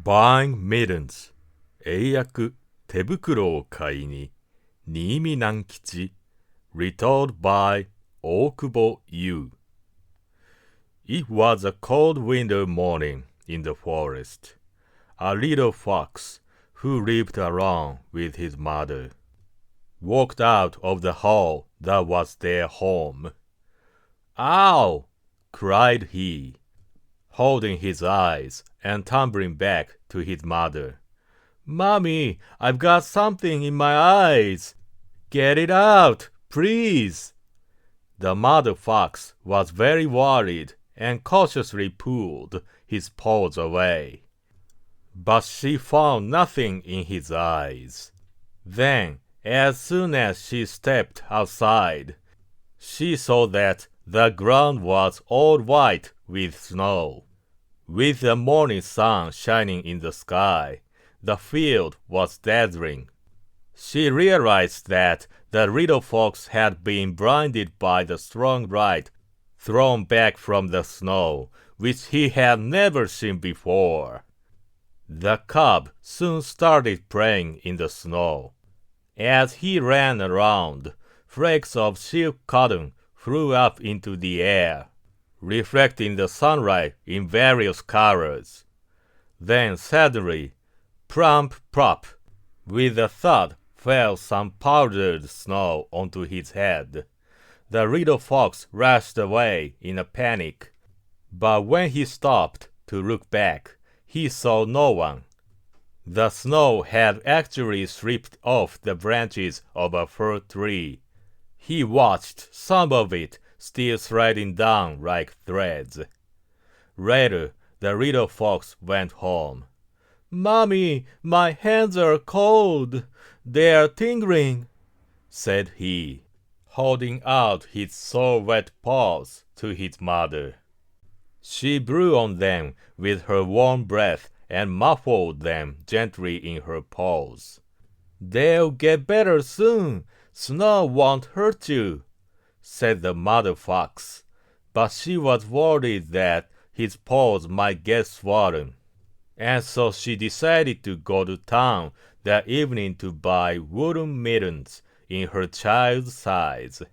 Buying Mittens 英訳手袋を買いに新美南吉 Retold by 大久保ゆう It was a cold winter morning in the forest. A little fox who lived alone with his mother walked out of the hole that was their home. "Ow!" cried he, holding his eyes and tumbling back to his mother. "Mommy, I've got something in my eyes. Get it out, please." The mother fox was very worried and cautiously pulled his paws away. But she found nothing in his eyes. Then, as soon as she stepped outside, she saw that the ground was all white with snow. With the morning sun shining in the sky, the field was dazzling. She realized that the little fox had been blinded by the strong light thrown back from the snow, which he had never seen before. The cub soon started playing in the snow. As he ran around, flakes of silk cotton flew up into the air, reflecting the sunlight in various colors. Then suddenly, plump plop, with a thud fell some powdered snow onto his head. The little fox rushed away in a panic, but when he stopped to look back, he saw no one. The snow had actually stripped off the branches of a fir tree. He watched some of it still sliding down like threads. Later, the little fox went home. "Mommy, my hands are cold. They are tingling," said he, holding out his sore wet paws to his mother. She blew on them with her warm breath and muffled them gently in her paws. "They'll get better soon. Snow won't hurt you," said the mother fox, but she was worried that his paws might get swollen, and so she decided to go to town that evening to buy woolen mittens in her child's size.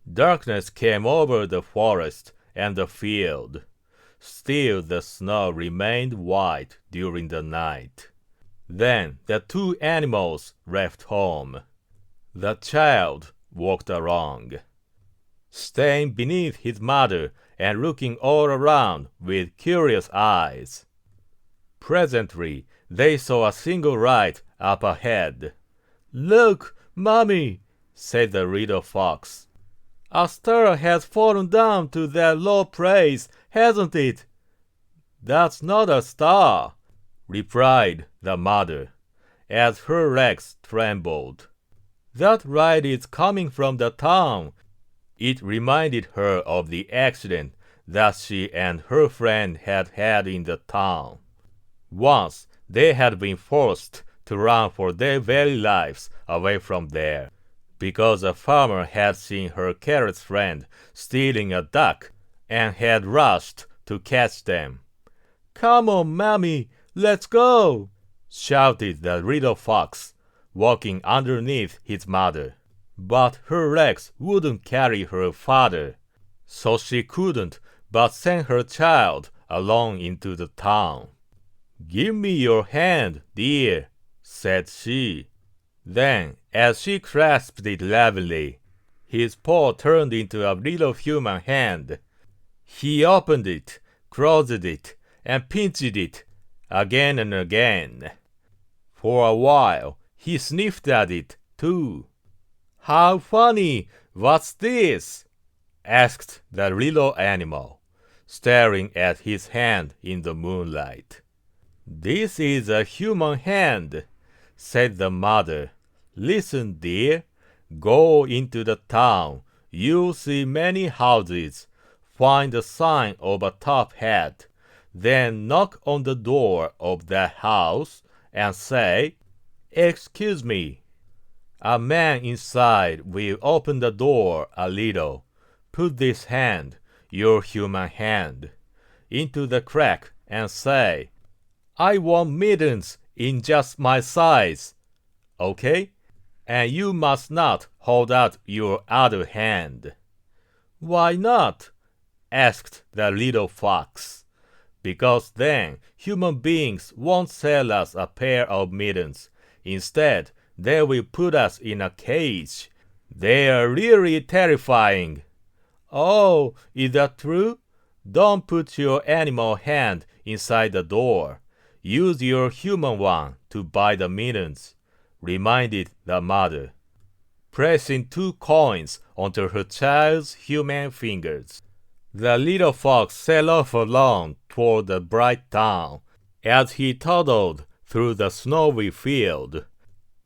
Darkness came over the forest and the field. Still the snow remained white during the night. Then the two animals left home. The child walked along, staying beneath his mother and looking all around with curious eyes. Presently, they saw a single light up ahead. "Look, Mommy," said the little fox. "A star has fallen down to that low place, hasn't it?" "That's not a star," replied the mother, as her legs trembled. "That light is coming from the town." It reminded her of the accident that she and her friend had had in the town. Once they had been forced to run for their very lives away from there, because a farmer had seen her careless friend stealing a duck and had rushed to catch them. "Come on, Mommy, let's go!" shouted the little fox, walking underneath his mother. But her legs wouldn't carry her farther, so she couldn't but send her child along into the town. "Give me your hand, dear," said she. Then, as she clasped it lovingly, his paw turned into a little human hand. He opened it, closed it, and pinched it again and again. For a while, he sniffed at it, too. "How funny! What's this?" asked the little animal, staring at his hand in the moonlight. "This is a human hand," said the mother. "Listen, dear. Go into the town. You'll see many houses. Find the sign of a top hat. Then knock on the door of that house and say, 'Excuse me.' A man inside will open the door a little. Put this hand, your human hand, into the crack and say, I want mittens in just my size. Okay? And you must not hold out your other hand. Why not? Asked the little fox. Because then human beings won't sell us a pair of mittens. Instead, they will put us in a cage. They are really terrifying. Oh, is that true? Don't put your animal hand inside the door. Use your human one to buy the mittens, reminded the mother, pressing 2 coins onto her child's human fingers. The little fox set off alone toward the bright town. As he toddled through the snowy field,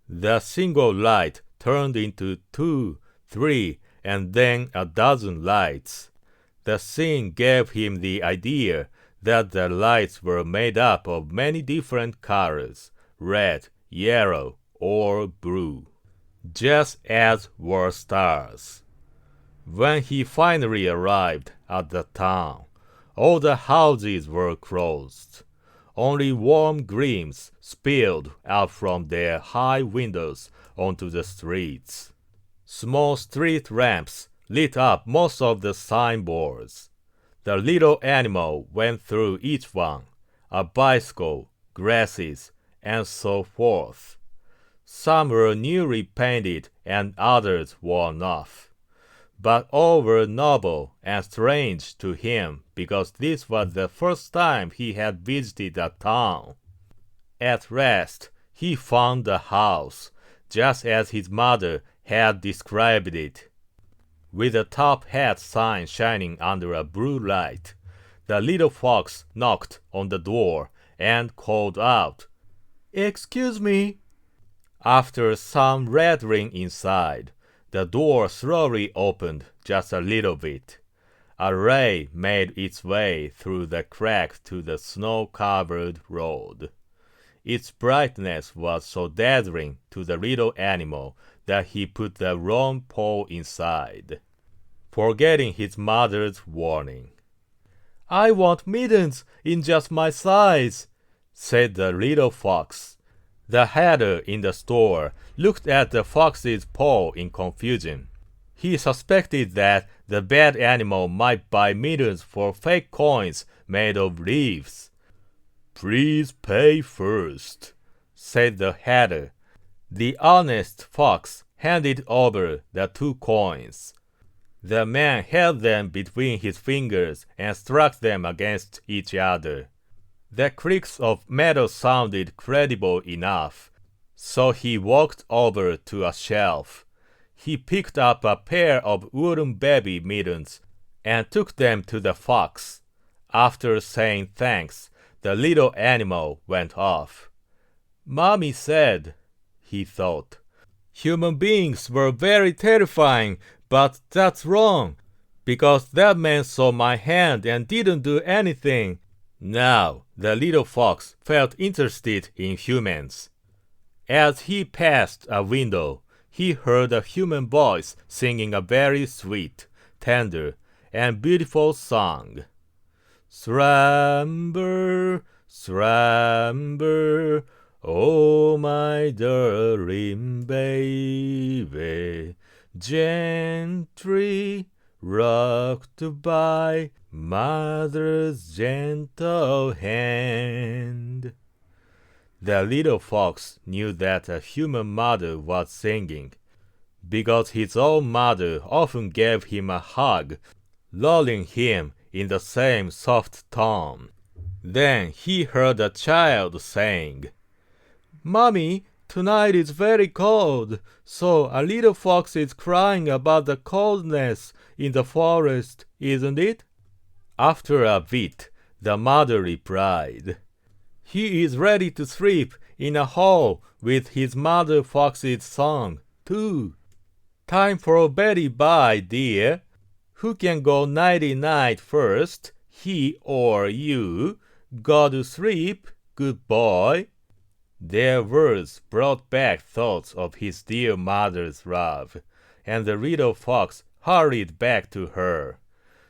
the single light turned into 2, 3, and then a dozen lights. The scene gave him the idea that the lights were made up of many different colors, red, yellow, or blue, just as were stars. When he finally arrived at the town, all the houses were closed. Only warm gleams spilled out from their high windows onto the streets. Small street lamps lit up most of the signboards. The little animal went through each one, a bicycle, glasses, and so forth. Some were newly painted and others worn off. But all were novel and strange to him because this was the first time he had visited a town. At last, he found the house, just as his mother had described it. With a top hat sign shining under a blue light, the little fox knocked on the door and called out, "Excuse me." After some rattling inside, the door slowly opened just a little bit. A ray made its way through the crack to the snow-covered road. Its brightness was so dazzling to the little animal that he put the wrong paw inside, forgetting his mother's warning. "I want mittens in just my size," said the little fox. The hatter in the store looked at the fox's paw in confusion. He suspected that the bad animal might buy mittens for fake coins made of leaves. "Please pay first," said the hatter. The honest fox handed over the 2 coins. The man held them between his fingers and struck them against each other. The clicks of metal sounded credible enough, so he walked over to a shelf. He picked up a pair of wooden baby mittens and took them to the fox. After saying thanks, the little animal went off. "Mommy said," he thought, "human beings were very terrifying, but that's wrong, because that man saw my hand and didn't do anything." Now, the little fox felt interested in humans. As he passed a window, he heard a human voice singing a very sweet, tender, and beautiful song. "Slumber, slumber, oh my darling baby, gently rocked by mother's gentle hand." The little fox knew that a human mother was singing, because his own mother often gave him a hug, lulling him in the same soft tone. Then he heard a child saying, "Mommy, tonight is very cold, so a little fox is crying about the coldness in the forest, isn't it?" After a bit, the mother replied, "He is ready to sleep in a hole with his mother fox's song, too. Time for Betty bye, dear. Who can go nighty-night first, he or you? Go to sleep, good boy." Their words brought back thoughts of his dear mother's love, and the little fox hurried back to her.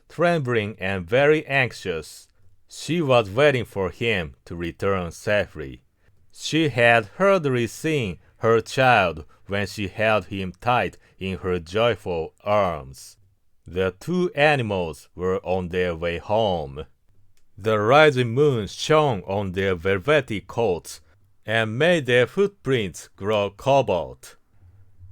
Trembling and very anxious, She was waiting for him to return safely. She had hardly seen her child when she held him tight in her joyful arms. The two animals were on their way home. The rising moon shone on their velvety coats and made their footprints glow cobalt.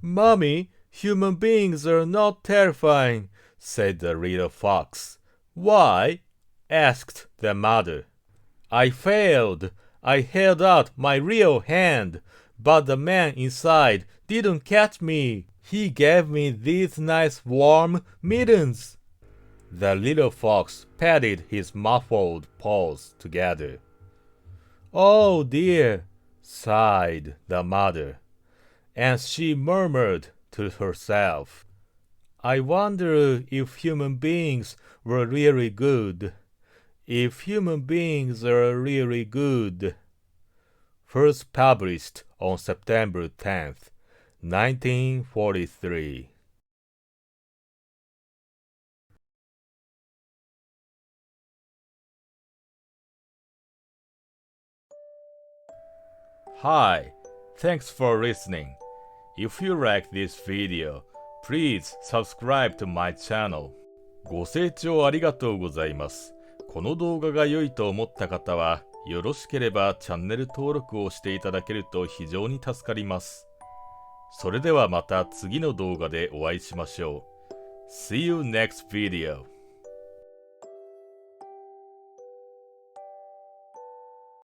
"Mommy, human beings are not terrifying," said the little fox. "Why?" asked the mother. "I failed. I held out my real hand, but the man inside didn't catch me. He gave me these nice warm mittens." The little fox patted his muffled paws together. "Oh dear," sighed the mother, and she murmured to herself, "I wonder if human beings were really good. If human beings are really good." First published on September 10th, 1943. Hi, thanks for listening. If you like this video, please subscribe to my channel. ご清聴ありがとうございます。この動画が良いと思った方は、よろしければチャンネル登録をしていただけると非常に助かります。それではまた次の動画でお会いしましょう。See you next video.